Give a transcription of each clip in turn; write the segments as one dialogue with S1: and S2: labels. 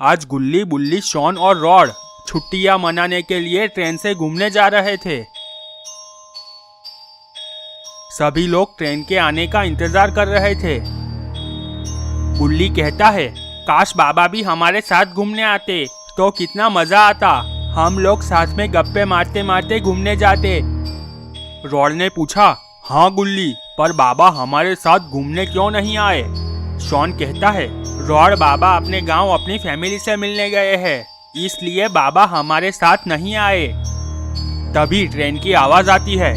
S1: आज गुल्ली, बुल्ली, शॉन और रॉड छुट्टियां मनाने के लिए ट्रेन से घूमने जा रहे थे। सभी लोग ट्रेन के आने का इंतजार कर रहे थे। गुल्ली कहता है, काश बाबा भी हमारे साथ घूमने आते तो कितना मजा आता। हम लोग साथ में गप्पे मारते मारते घूमने जाते। रॉड ने पूछा, हाँ गुल्ली, पर बाबा हमारे साथ घूमने क्यों नहीं आए? शॉन कहता है, रॉड, बाबा अपने गांव अपनी फैमिली से मिलने गए हैं, इसलिए बाबा हमारे साथ नहीं आए। तभी ट्रेन की आवाज आती है।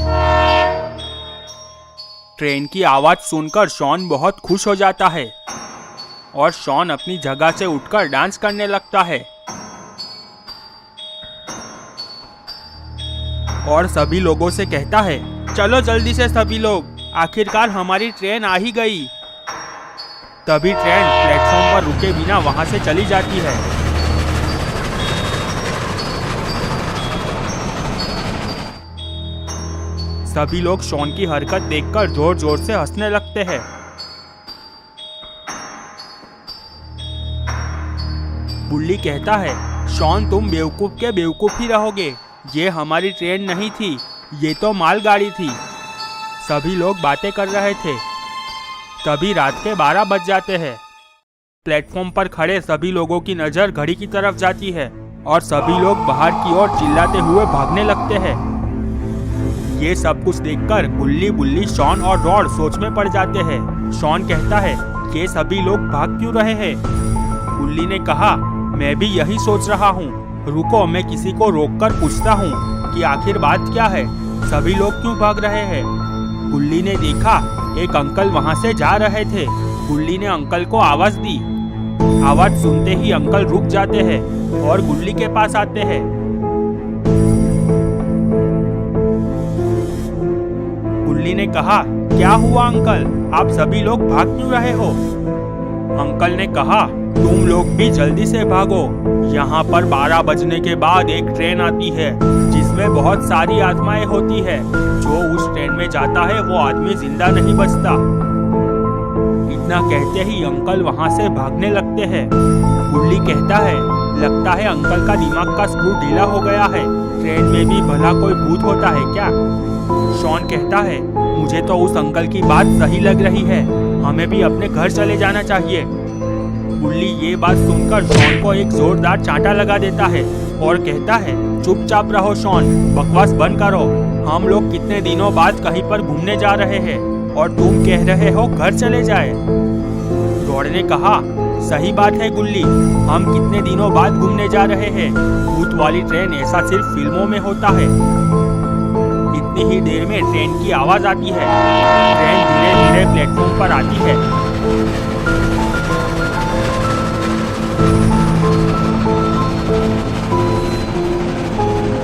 S1: ट्रेन की आवाज सुनकर शॉन बहुत खुश हो जाता है और शॉन अपनी जगह से उठकर डांस करने लगता है और सभी लोगों से कहता है, चलो जल्दी से सभी लोग, आखिरकार हमारी ट्रेन आ ही गई। तभी ट्रेन प्लेटफॉर्म पर रुके बिना वहां से चली जाती है। सभी लोग शॉन की हरकत देखकर जोर जोर से हंसने लगते हैं। बुल्ली कहता है, शॉन, तुम बेवकूफ के बेवकूफ ही रहोगे। ये हमारी ट्रेन नहीं थी, ये तो मालगाड़ी थी। सभी लोग बातें कर रहे थे। तभी रात के 12 बज जाते हैं। प्लेटफॉर्म पर खड़े सभी लोगों की नजर घड़ी की तरफ जाती है और सभी लोग बाहर की ओर चिल्लाते हुए भागने लगते हैं। ये सब कुछ देखकर गुल्ली, बुल्ली, शॉन और रॉड सोच में पड़ जाते हैं। शॉन कहता है, ये सभी लोग भाग क्यों रहे हैं? गुल्ली ने कहा, मैं भी यही सोच रहा हूँ। रुको, मैं किसी को रोककर पूछता हूँ कि आखिर बात क्या है, सभी लोग क्यों भाग रहे हैं? गुल्ली ने देखा एक अंकल वहाँ से जा रहे थे। गुल्ली ने अंकल को आवाज दी। आवाज सुनते ही अंकल रुक जाते हैं और गुल्ली के पास आते हैं। गुल्ली ने कहा, क्या हुआ अंकल, आप सभी लोग भाग क्यों रहे हो? अंकल ने कहा, तुम लोग भी जल्दी से भागो। यहाँ पर 12 बजने के बाद एक ट्रेन आती है जिसमें बहुत सारी आत्माएं होती है। जो उस ट्रेन में जाता है वो आदमी जिंदा नहीं बचता। इतना कहते ही अंकल वहाँ से भागने लगते हैं। गुल्ली कहता है, लगता है अंकल का दिमाग का स्क्रू ढीला हो गया है। ट्रेन में भी भला कोई भूत होता है क्या? शॉन कहता है, मुझे तो उस अंकल की बात सही लग रही है, हमें भी अपने घर चले जाना चाहिए। गुल्ली ये बात सुनकर शॉन को एक जोरदार चांटा लगा देता है और कहता है, चुपचाप रहो शॉन, बकवास बंद करो। हम लोग कितने दिनों बाद कहीं पर घूमने जा रहे हैं और तुम कह रहे हो घर चले जाए। रॉड ने कहा, सही बात है गुल्ली, हम कितने दिनों बाद घूमने जा रहे हैं। भूत वाली ट्रेन ऐसा सिर्फ फिल्मों में होता है। इतनी ही देर में ट्रेन की आवाज आती है। ट्रेन धीरे धीरे प्लेटफॉर्म पर आती है।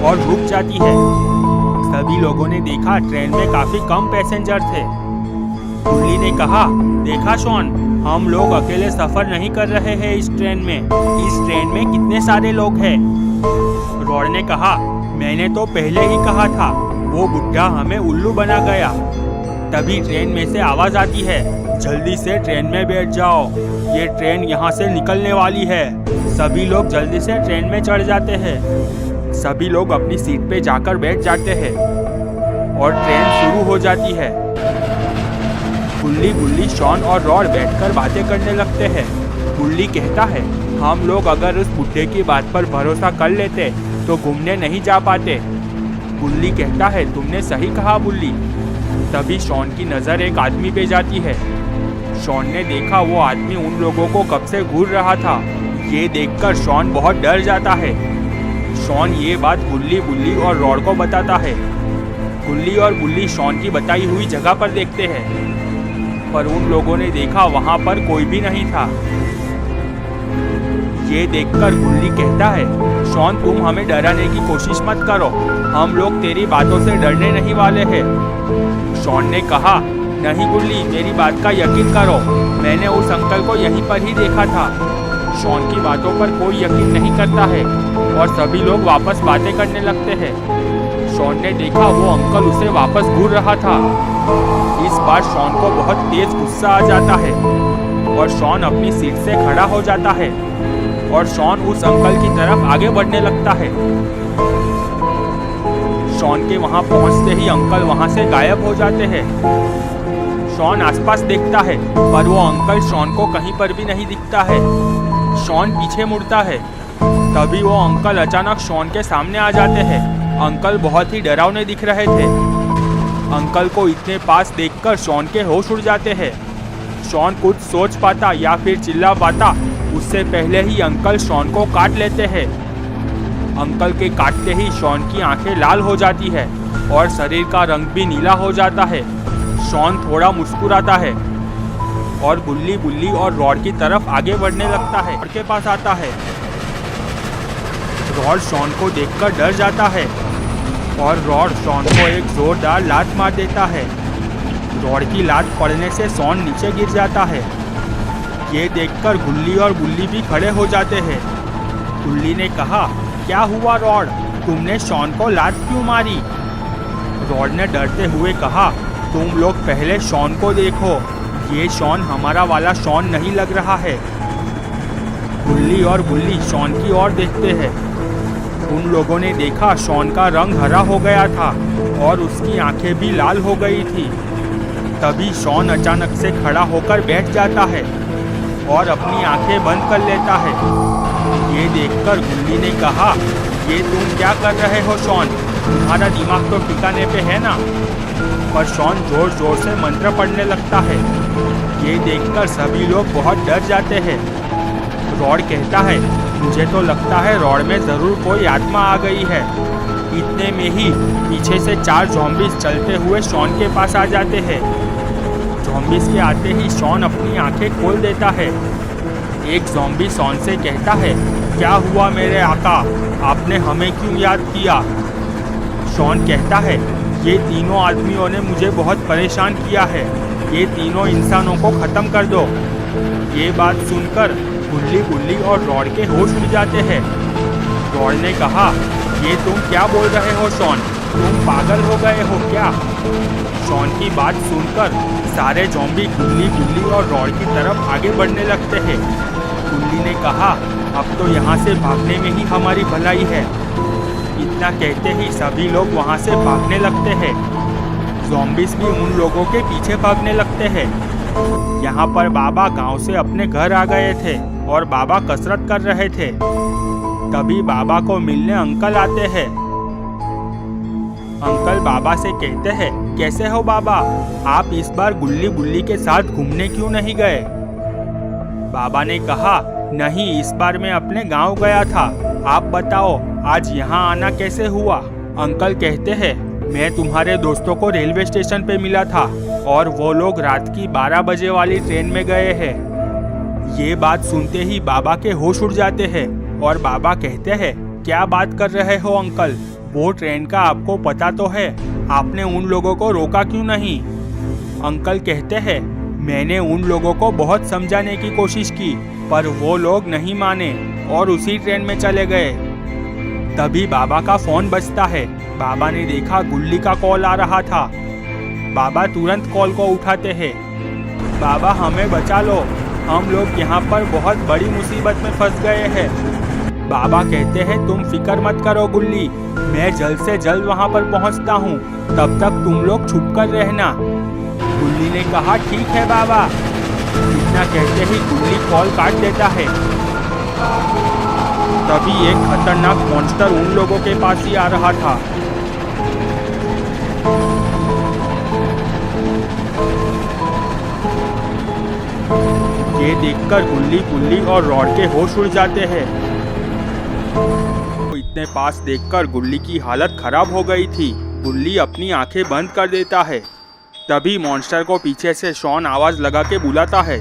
S1: और रुक जाती है। सभी लोगों ने देखा ट्रेन में काफी कम पैसेंजर थे। गुल्ली ने कहा, देखा शॉन, हम लोग अकेले सफर नहीं कर रहे हैं इस ट्रेन में। इस ट्रेन में कितने सारे लोग हैं। रॉड ने कहा, मैंने तो पहले ही कहा था, वो बुढ़ा हमें उल्लू बना गया। तभी ट्रेन में से आवाज आती है, जल्दी से ट्रेन में बैठ जाओ, ये ट्रेन यहाँ से निकलने वाली है। सभी लोग जल्दी से ट्रेन में चढ़ जाते हैं। सभी लोग अपनी सीट पे जाकर बैठ जाते हैं और ट्रेन शुरू हो जाती है। गुल्ली, बुल्ली, शॉन और रॉड बैठकर बातें करने लगते हैं। गुल्ली कहता है, हम लोग अगर उस बुढ़े की बात पर भरोसा कर लेते तो घूमने नहीं जा पाते। गुल्ली कहता है, तुमने सही कहा बुल्ली। तभी शॉन की नज़र एक आदमी पे जाती है। शॉन ने देखा वो आदमी उन लोगों को कब से घूर रहा था। ये देखकर शॉन बहुत डर जाता है। शॉन ये बात गुल्ली, बुल्ली और रॉड को बताता है। गुल्ली और बुल्ली शॉन की बताई हुई जगह पर देखते हैं, पर उन लोगों ने देखा वहां पर कोई भी नहीं था। ये देखकर गुल्ली कहता है, शॉन, तुम हमें डराने की कोशिश मत करो, हम लोग तेरी बातों से डरने नहीं वाले हैं। शॉन ने कहा, नहीं गुल्ली, मेरी बात का यकीन करो, मैंने उस अंकल को यहीं पर ही देखा था। शॉन की बातों पर कोई यकीन नहीं करता है और सभी लोग वापस बातें करने लगते हैं। शॉन ने देखा वो अंकल उसे वापस घूर रहा था। इस बार शॉन को बहुत तेज गुस्सा आ जाता है और शॉन अपनी सीट से खड़ा हो जाता है। और शॉन उस अंकल की तरफ आगे बढ़ने लगता है। शॉन के वहां पहुंचते ही अंकल वहां से गायब हो जाते हैं। शॉन आसपास देखता है पर वो अंकल शॉन को कहीं पर भी नहीं दिखता है। शॉन पीछे मुड़ता है, तभी वो अंकल अचानक शॉन के सामने आ जाते हैं। अंकल बहुत ही डरावने दिख रहे थे। अंकल को इतने पास देखकर शॉन के होश उड़ जाते हैं। शॉन कुछ सोच पाता या फिर चिल्ला पाता उससे पहले ही अंकल शॉन को काट लेते हैं। अंकल के काटते ही शॉन की आंखें लाल हो जाती है और शरीर का रंग भी नीला हो जाता है। शॉन थोड़ा मुस्कुराता है और गुल्ली बुल्ली और रॉड की तरफ आगे बढ़ने लगता है। रॉड के पास आता है। रॉड शॉन को देखकर डर जाता है और रॉड शॉन को एक जोरदार लात मार देता है। रॉड की लात पड़ने से शॉन नीचे गिर जाता है। ये देखकर गुल्ली और बुल्ली भी खड़े हो जाते हैं। गुल्ली ने कहा, क्या हुआ रॉड, तुमने शॉन को लात क्यों मारी? रॉड ने डरते हुए कहा, तुम लोग पहले शॉन को देखो, ये शॉन हमारा वाला शॉन नहीं लग रहा है। गुल्ली और बुल्ली शॉन की ओर देखते हैं। उन लोगों ने देखा शॉन का रंग हरा हो गया था और उसकी आंखें भी लाल हो गई थी। तभी शॉन अचानक से खड़ा होकर बैठ जाता है और अपनी आंखें बंद कर लेता है। ये देखकर गुल्ली ने कहा, ये तुम क्या कर रहे हो शॉन, तुम्हारा दिमाग तो ठिकाने पे है ना? पर शॉन जोर जोर से मंत्र पढ़ने लगता है। ये देखकर सभी लोग बहुत डर जाते हैं। रॉड कहता है, मुझे तो लगता है रॉड में जरूर कोई आत्मा आ गई है। इतने में ही पीछे से 4 ज़ॉम्बीज चलते हुए शॉन के पास आ जाते हैं। ज़ॉम्बीज के आते ही शॉन अपनी आंखें खोल देता है। एक ज़ॉम्बी शॉन से कहता है, क्या हुआ मेरे आका, आपने हमें क्यों याद किया? शॉन कहता है, ये तीनों आदमियों ने मुझे बहुत परेशान किया है, ये तीनों इंसानों को ख़त्म कर दो। ये बात सुनकर गुल्ली बुल्ली और रॉड के होश उड़ जाते हैं। रॉड ने कहा, ये तुम क्या बोल रहे हो शॉन, तुम पागल हो गए हो क्या? शॉन की बात सुनकर सारे ज़ॉम्बी गुल्ली बुल्ली और रॉड की तरफ आगे बढ़ने लगते हैं। गुल्ली ने कहा, अब तो यहाँ से भागने में ही हमारी भलाई है। इतना कहते ही सभी लोग वहाँ से भागने लगते हैं। ज़ॉम्बीज भी उन लोगों के पीछे भागने लगते हैं। यहाँ पर बाबा गांव से अपने घर आ गए थे और बाबा कसरत कर रहे थे। तभी बाबा को मिलने अंकल आते हैं। अंकल बाबा से कहते हैं, कैसे हो बाबा, आप इस बार गुल्ली बुल्ली के साथ घूमने क्यों नहीं गए? बाबा ने कहा, नहीं, इस बार मैं अपने गांव गया था, आप बताओ आज यहाँ आना कैसे हुआ? अंकल कहते हैं, मैं तुम्हारे दोस्तों को रेलवे स्टेशन पे मिला था और वो लोग रात की 12 बजे वाली ट्रेन में गए हैं। ये बात सुनते ही बाबा के होश उड़ जाते हैं और बाबा कहते हैं, क्या बात कर रहे हो अंकल, वो ट्रेन का आपको पता तो है, आपने उन लोगों को रोका क्यों नहीं? अंकल कहते हैं, मैंने उन लोगों को बहुत समझाने की कोशिश की पर वो लोग नहीं माने और उसी ट्रेन में चले गए। तभी बाबा का फोन बजता है। बाबा ने देखा गुल्ली का कॉल आ रहा था। बाबा तुरंत कॉल को उठाते हैं। बाबा हमें बचा लो, हम लोग यहाँ पर बहुत बड़ी मुसीबत में फंस गए हैं। बाबा कहते हैं, तुम फिक्र मत करो गुल्ली, मैं जल्द से जल्द वहाँ पर पहुँचता हूँ, तब तक तुम लोग छुप कर रहना। गुल्ली ने कहा, ठीक है बाबा। इतना कहते ही गुल्ली कॉल काट देता है। तभी एक खतरनाक मॉन्स्टर उन लोगों के पास ही आ रहा था। ये देखकर गुल्ली बुल्ली और रॉड के होश उड़ जाते हैं। तो इतने पास देखकर गुल्ली की हालत खराब हो गई थी। गुल्ली अपनी आंखें बंद कर देता है। तभी मॉन्स्टर को पीछे से शॉन आवाज लगा के बुलाता है।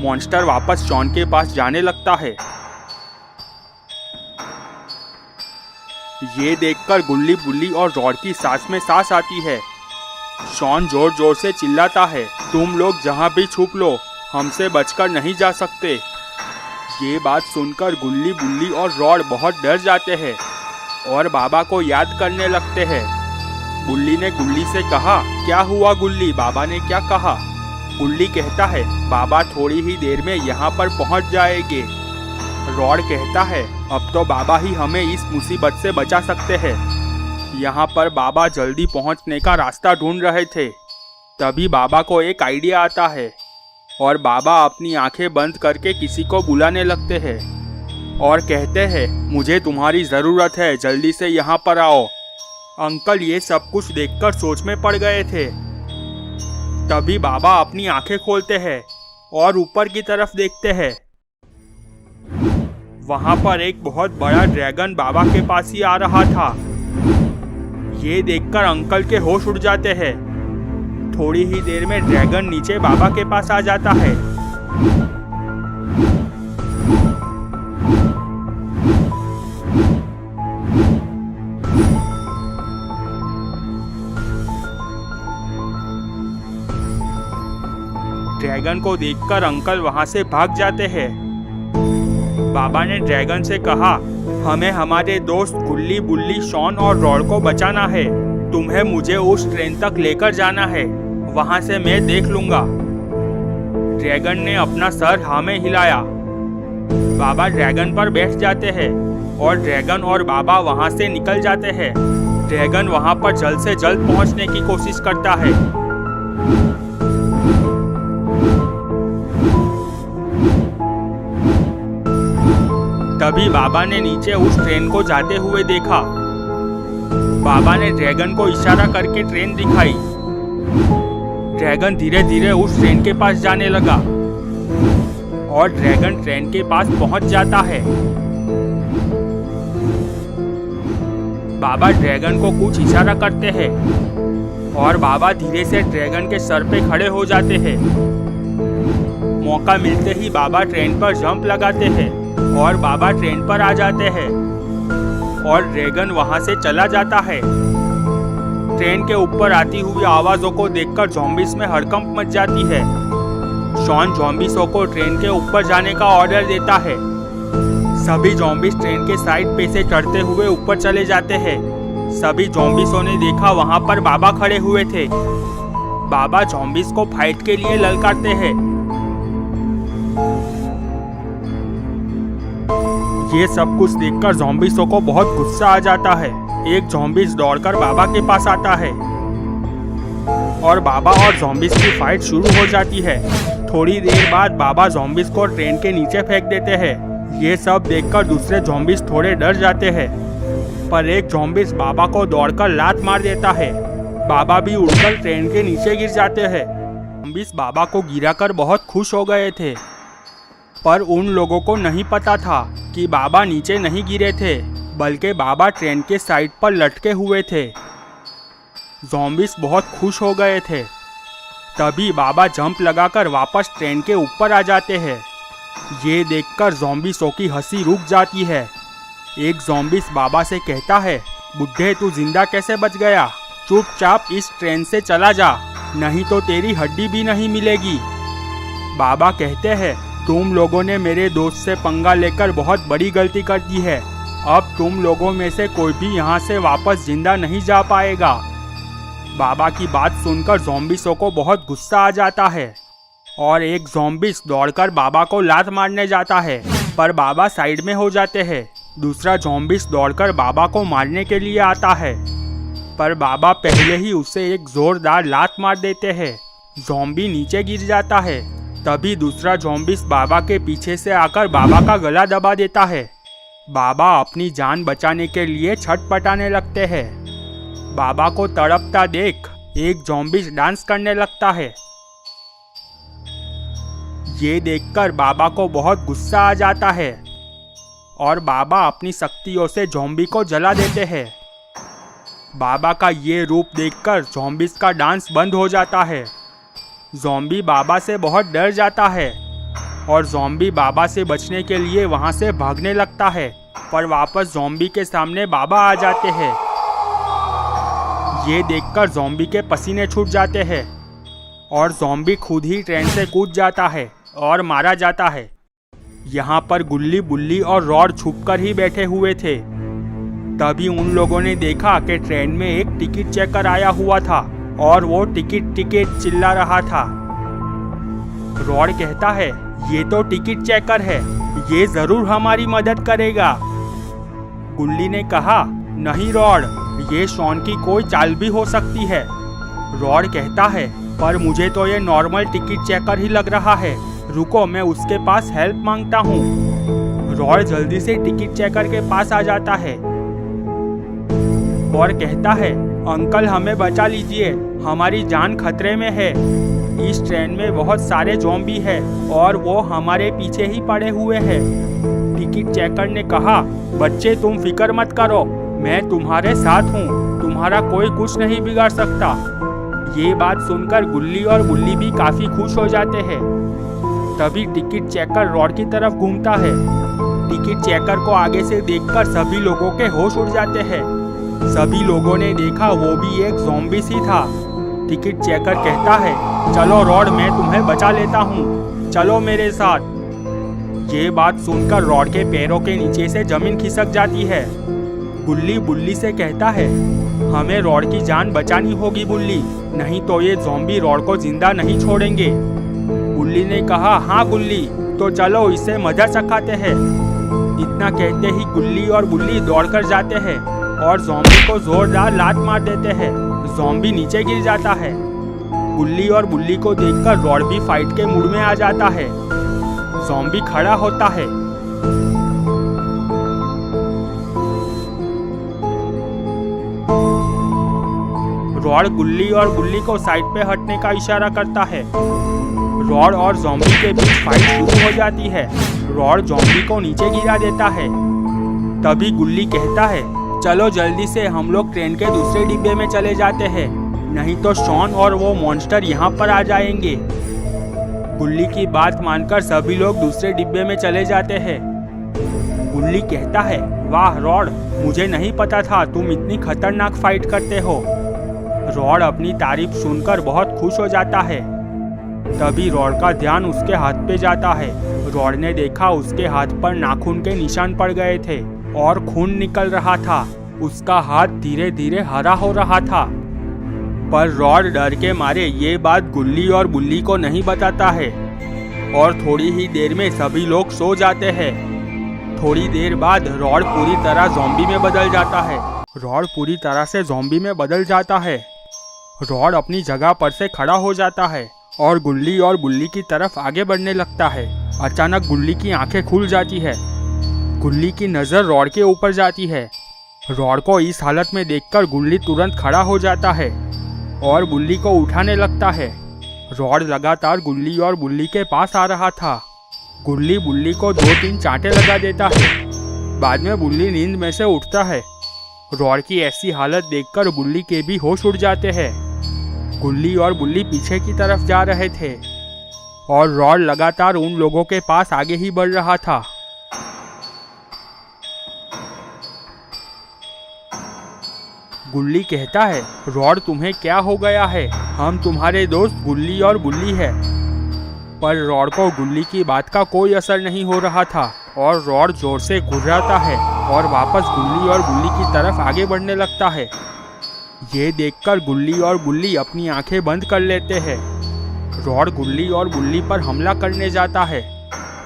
S1: मॉन्स्टर वापस शॉन के पास जाने लगता है। ये देखकर गुल्ली बुल्ली और रॉड की सांस में सांस आती है। शॉन जोर जोर से चिल्लाता है, तुम लोग जहाँ भी छुप लो, हमसे बचकर नहीं जा सकते। ये बात सुनकर गुल्ली बुल्ली और रॉड बहुत डर जाते हैं और बाबा को याद करने लगते हैं। बुल्ली ने गुल्ली से कहा, क्या हुआ गुल्ली, बाबा ने क्या कहा? गुल्ली कहता है, बाबा थोड़ी ही देर में यहाँ पर पहुँच जाएंगे। रॉड कहता है, अब तो बाबा ही हमें इस मुसीबत से बचा सकते हैं। यहाँ पर बाबा जल्दी पहुँचने का रास्ता ढूंढ रहे थे। तभी बाबा को एक आइडिया आता है और बाबा अपनी आंखें बंद करके किसी को बुलाने लगते हैं और कहते हैं, मुझे तुम्हारी ज़रूरत है, जल्दी से यहाँ पर आओ। अंकल ये सब कुछ देखकर सोच में पड़ गए थे। तभी बाबा अपनी आंखें खोलते हैं और ऊपर की तरफ देखते हैं। वहां पर एक बहुत बड़ा ड्रैगन बाबा के पास ही आ रहा था। ये देखकर अंकल के होश उड़ जाते हैं। थोड़ी ही देर में ड्रैगन नीचे बाबा के पास आ जाता है। ड्रैगन को देखकर अंकल वहां से भाग जाते हैं। बाबा ने ड्रैगन से कहा, हमें हमारे दोस्त गुल्ली, बुल्ली, शॉन और रॉड को बचाना है। तुम्हें मुझे उस ट्रेन तक लेकर जाना है, वहां से मैं देख लूंगा। ड्रैगन ने अपना सर हाँ में हिलाया। बाबा ड्रैगन पर बैठ जाते हैं और ड्रैगन और बाबा वहां से निकल जाते हैं। ड्रैगन वहां पर जल्द से जल्द पहुंचने की कोशिश करता है। तभी बाबा ने नीचे उस ट्रेन को जाते हुए देखा। बाबा ने ड्रैगन को इशारा करके ट्रेन दिखाई। ड्रैगन धीरे धीरे उस ट्रेन के पास जाने लगा और ड्रैगन ट्रेन के पास पहुंच जाता है। बाबा ड्रैगन को कुछ इशारा करते हैं और बाबा धीरे से ड्रैगन के सर पे खड़े हो जाते हैं। मौका मिलते ही बाबा ट्रेन पर जंप लगाते हैं और बाबा ट्रेन पर आ जाते हैं और ड्रैगन वहां से चला जाता है। ट्रेन के ऊपर आती हुई आवाजों को देखकर ज़ॉम्बीज में हड़कंप मच जाती है। शॉन ज़ॉम्बीज़ों को ट्रेन के ऊपर जाने का ऑर्डर देता है। सभी ज़ॉम्बीज ट्रेन के साइड पे से चढ़ते हुए ऊपर चले जाते हैं। सभी ज़ॉम्बीज़ों ने देखा वहां पर बाबा खड़े हुए थे। बाबा ज़ॉम्बीज को फाइट के लिए ललकारते हैं। ये सब कुछ देखकर ज़ॉम्बीज़ों को बहुत गुस्सा आ जाता है। एक ज़ॉम्बीज दौड़कर बाबा के पास आता है और बाबा और ज़ॉम्बीज की फाइट शुरू हो जाती है। थोड़ी देर बाद बाबा ज़ॉम्बीज को ट्रेन के नीचे फेंक देते हैं। ये सब देखकर दूसरे ज़ॉम्बीज थोड़े डर जाते हैं, पर एक ज़ॉम्बीज बाबा को दौड़कर लात मार देता है। बाबा भी उड़कर ट्रेन के नीचे गिर जाते हैं। ज़ॉम्बीज बाबा को गिराकर बहुत खुश हो गए थे, पर उन लोगों को नहीं पता था कि बाबा नीचे नहीं गिरे थे, बल्कि बाबा ट्रेन के साइड पर लटके हुए थे। ज़ॉम्बीज बहुत खुश हो गए थे। तभी बाबा जंप लगाकर वापस ट्रेन के ऊपर आ जाते हैं। ये देखकर ज़ॉम्बीज़ों की हंसी रुक जाती है। एक ज़ॉम्बीज बाबा से कहता है, बुड्ढे तू जिंदा कैसे बच गया? चुपचाप इस ट्रेन से चला जा, नहीं तो तेरी हड्डी भी नहीं मिलेगी। बाबा कहते हैं, तुम लोगों ने मेरे दोस्त से पंगा लेकर बहुत बड़ी गलती कर दी है। अब तुम लोगों में से कोई भी यहाँ से वापस जिंदा नहीं जा पाएगा। बाबा की बात सुनकर ज़ॉम्बीज़ों को बहुत गुस्सा आ जाता है और एक ज़ॉम्बीज़ दौड़कर बाबा को लात मारने जाता है, पर बाबा साइड में हो जाते हैं। दूसरा ज़ॉम्बीज़ दौड़कर बाबा को मारने के लिए आता है, पर बाबा पहले ही उसे एक ज़ोरदार लात मार देते हैं। ज़ॉम्बी नीचे गिर जाता है। तभी दूसरा ज़ॉम्बीज़ बाबा के पीछे से आकर बाबा का गला दबा देता है। बाबा अपनी जान बचाने के लिए छटपटाने लगते हैं। बाबा को तड़पता देख एक ज़ॉम्बीज़ डांस करने लगता है। ये देखकर बाबा को बहुत गुस्सा आ जाता है और बाबा अपनी शक्तियों से ज़ॉम्बी को जला देते हैं। बाबा का ये रूप देखकर ज़ॉम्बीज़ का डांस बंद हो जाता है। ज़ॉम्बी बाबा से बहुत डर जाता है और ज़ॉम्बी बाबा से बचने के लिए वहाँ से भागने लगता है, पर वापस ज़ॉम्बी के सामने बाबा आ जाते हैं। ये देखकर ज़ॉम्बी के पसीने छूट जाते हैं और ज़ॉम्बी खुद ही ट्रेन से कूद जाता है और मारा जाता है। यहाँ पर गुल्ली, बुल्ली और रॉड छुपकर ही बैठे हुए थे। तभी उन लोगों ने देखा कि ट्रेन में एक टिकट चेकर आया हुआ था और वो टिकट टिकट चिल्ला रहा था। रॉड कहता है, ये तो टिकट चेकर है, ये जरूर हमारी मदद करेगा। गुल्ली ने कहा, नहीं रॉड, ये शॉन की कोई चाल भी हो सकती है। रॉड कहता है, पर मुझे तो ये नॉर्मल टिकट चेकर ही लग रहा है। रुको, मैं उसके पास हेल्प मांगता हूँ। रॉड जल्दी से टिकट चेकर के पास आ जाता है और कहता है, अंकल हमें बचा लीजिए, हमारी जान खतरे में है। इस ट्रेन में बहुत सारे ज़ॉम्बी हैं और वो हमारे पीछे ही पड़े हुए हैं। टिकट चेकर ने कहा, बच्चे तुम फिक्र मत करो, मैं तुम्हारे साथ हूँ, तुम्हारा कोई कुछ नहीं बिगाड़ सकता। ये बात सुनकर गुल्ली और बुल्ली भी काफी खुश हो जाते हैं। तभी टिकट चेकर रॉड की तरफ घूमता है। टिकट चेकर को आगे से देखकर सभी लोगों के होश उड़ जाते हैं। सभी लोगों ने देखा वो भी एक ज़ॉम्बी सी था। टिकट चेकर कहता है, चलो रॉड, मैं तुम्हें बचा लेता हूँ, चलो मेरे साथ। ये बात सुनकर रॉड के पैरों के नीचे से जमीन खिसक जाती है। गुल्ली बुल्ली से कहता है, हमें रॉड की जान बचानी होगी बुल्ली, नहीं तो ये ज़ॉम्बी रॉड को जिंदा नहीं छोड़ेंगे। बुल्ली ने कहा, हाँ गुल्ली, तो चलो इसे मजा चखाते हैं। इतना कहते ही गुल्ली और बुल्ली दौड़कर जाते हैं और ज़ॉम्बी को जोरदार लात मार देते हैं। ज़ॉम्बी नीचे गिर जाता है। गुल्ली और बुल्ली को देखकर रॉड भी फाइट के मूड में आ जाता है। ज़ॉम्बी खड़ा होता है। रॉड गुल्ली और बुल्ली को साइड पे हटने का इशारा करता है। रॉड और ज़ॉम्बी के बीच फाइट शुरू हो जाती है। रॉड ज़ॉम्बी को नीचे गिरा देता है। तभी गुल्ली कहता है, चलो जल्दी से हम लोग ट्रेन के दूसरे डिब्बे में चले जाते हैं, नहीं तो शॉन और वो मॉन्स्टर यहाँ पर आ जाएंगे। गुल्ली की बात मानकर सभी लोग दूसरे डिब्बे में चले जाते हैं। गुल्ली कहता है, वाह रॉड, मुझे नहीं पता था तुम इतनी खतरनाक फाइट करते हो। रॉड अपनी तारीफ सुनकर बहुत खुश हो जाता है। तभी रॉड का ध्यान उसके हाथ पे जाता है। रॉड ने देखा उसके हाथ पर नाखून के निशान पड़ गए थे और खून निकल रहा था। उसका हाथ धीरे धीरे हरा हो रहा था। पर रॉड डर के मारे ये बात गुल्ली और बुल्ली को नहीं बताता है और थोड़ी ही देर में सभी लोग सो जाते हैं। थोड़ी देर बाद रॉड पूरी तरह ज़ॉम्बी में बदल जाता है। रॉड पूरी तरह से ज़ॉम्बी में बदल जाता है। रॉड अपनी जगह पर से खड़ा हो जाता है और गुल्ली और बुल्ली की तरफ आगे बढ़ने लगता है। अचानक गुल्ली की आंखें खुल जाती है। गुल्ली की नज़र रॉड के ऊपर जाती है। रॉड को इस हालत में देखकर गुल्ली तुरंत खड़ा हो जाता है और बुल्ली को उठाने लगता है। रॉड लगातार गुल्ली और बुल्ली के पास आ रहा था। गुल्ली बुल्ली को 2-3 चांटे लगा देता है। बाद में बुल्ली नींद में से उठता है। रॉड की ऐसी हालत देखकर बुल्ली के भी होश उड़ जाते हैं। गुल्ली और बुल्ली पीछे की तरफ जा रहे थे और रॉड लगातार उन लोगों के पास आगे ही बढ़ रहा था। गुल्ली कहता है, रॉड तुम्हें क्या हो गया है? हम तुम्हारे दोस्त गुल्ली और बुल्ली है। पर रॉड को गुल्ली की बात का कोई असर नहीं हो रहा था और रॉड जोर से घुर्राता है और वापस गुल्ली और बुल्ली की तरफ आगे बढ़ने लगता है। ये देखकर गुल्ली और बुल्ली अपनी आंखें बंद कर लेते हैं। रॉड गुल्ली और बुल्ली पर हमला करने जाता है।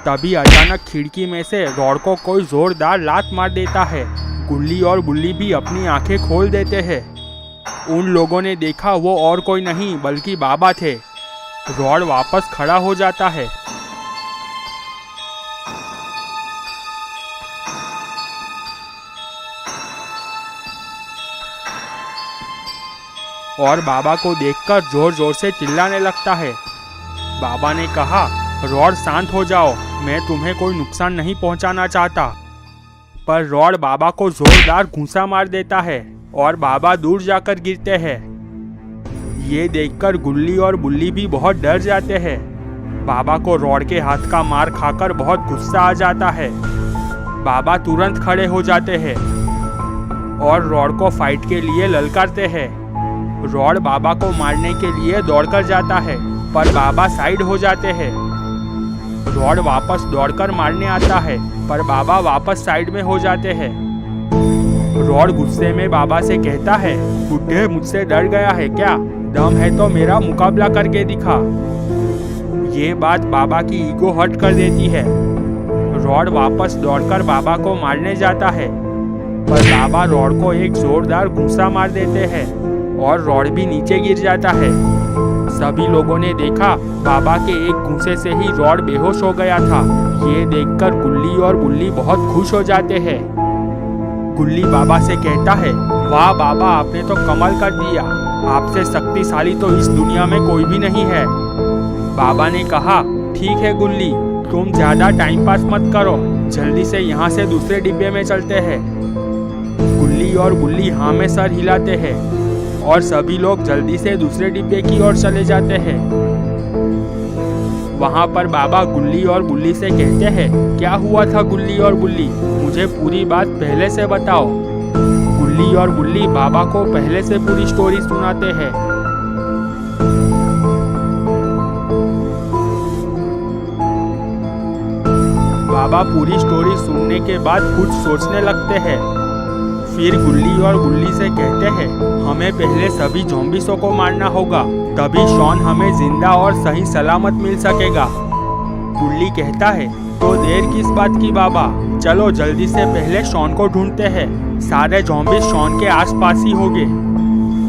S1: तभी अचानक खिड़की में से रॉड को कोई जोरदार लात मार देता है। गुल्ली और बुल्ली भी अपनी आंखें खोल देते हैं। उन लोगों ने देखा वो और कोई नहीं बल्कि बाबा थे। रॉड वापस खड़ा हो जाता है। और बाबा को देखकर जोर जोर से चिल्लाने लगता है। बाबा ने कहा, रॉड शांत हो जाओ, मैं तुम्हें कोई नुकसान नहीं पहुंचाना चाहता। पर रॉड बाबा को जोरदार घूंसा मार देता है और बाबा दूर जाकर गिरते हैं। ये देखकर गुल्ली और बुल्ली भी बहुत डर जाते हैं। बाबा को रॉड के हाथ का मार खाकर बहुत गुस्सा आ जाता है। बाबा तुरंत खड़े हो जाते हैं और रॉड को फाइट के लिए ललकारते हैं। रॉड बाबा को मारने के लिए दौड़कर जाता है पर बाबा साइड हो जाते हैं। रॉड वापस दौड़कर मारने आता है पर बाबा वापस साइड में हो जाते हैं। रॉड गुस्से में बाबा से कहता है, बुड्ढे मुझसे डर गया है क्या? दम है तो मेरा मुकाबला करके दिखा। ये बात बाबा की ईगो हर्ट कर देती है। रॉड वापस दौड़कर बाबा को मारने जाता है, पर बाबा रॉड को एक जोरदार घूंसा मार देते हैं और रॉड भी नीचे गिर जाता है। सभी लोगों ने देखा बाबा के एक घूंसे से ही रॉड बेहोश हो गया था। ये देखकर गुल्ली और बुल्ली बहुत खुश हो जाते हैं। गुल्ली बाबा से कहता है, वाह बाबा, आपने तो कमाल कर दिया, आपसे शक्तिशाली तो इस दुनिया में कोई भी नहीं है। बाबा ने कहा, ठीक है गुल्ली, तुम ज्यादा टाइम पास मत करो, जल्दी से यहाँ से दूसरे डिब्बे में चलते हैं। गुल्ली और बुल्ली हाँ में सर हिलाते हैं और सभी लोग जल्दी से दूसरे डिब्बे की ओर चले जाते हैं। वहाँ पर बाबा गुल्ली और बुल्ली से कहते हैं, क्या हुआ था गुल्ली और बुल्ली, मुझे पूरी बात पहले से बताओ। गुल्ली और बुल्ली बाबा को पहले से पूरी स्टोरी सुनाते हैं। बाबा पूरी स्टोरी सुनने के बाद कुछ सोचने लगते हैं। फिर गुल्ली और बुल्ली से कहते हैं, हमें पहले सभी ज़ॉम्बीज़ों को मारना होगा, तभी शॉन हमें जिंदा और सही सलामत मिल सकेगा। बुल्ली कहता है, तो देर किस बात की बाबा, चलो जल्दी से पहले शॉन को ढूंढते हैं, सारे ज़ॉम्बीज़ शॉन के आसपास ही होंगे।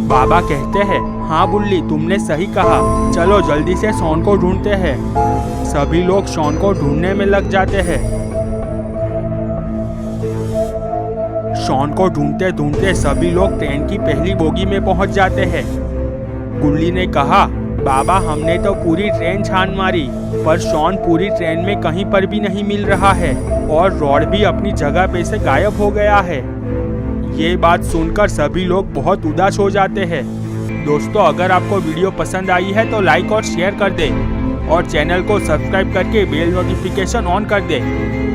S1: बाबा कहते हैं, हाँ बुल्ली, तुमने सही कहा, चलो जल्दी से शॉन को ढूंढते हैं। सभी लोग शॉन को ढूंढने में लग जाते हैं। शॉन को ढूंढते ढूंढते सभी लोग ट्रेन की पहली बोगी में पहुंच जाते हैं। गुल्ली ने कहा, बाबा, हमने तो पूरी ट्रेन छान मारी, पर शॉन पूरी ट्रेन में कहीं पर भी नहीं मिल रहा है और रॉड भी अपनी जगह पे से गायब हो गया है। ये बात सुनकर सभी लोग बहुत उदास हो जाते हैं। दोस्तों, अगर आपको वीडियो पसंद आई है तो लाइक और शेयर कर दें और चैनल को सब्सक्राइब करके बेल नोटिफिकेशन ऑन कर दें।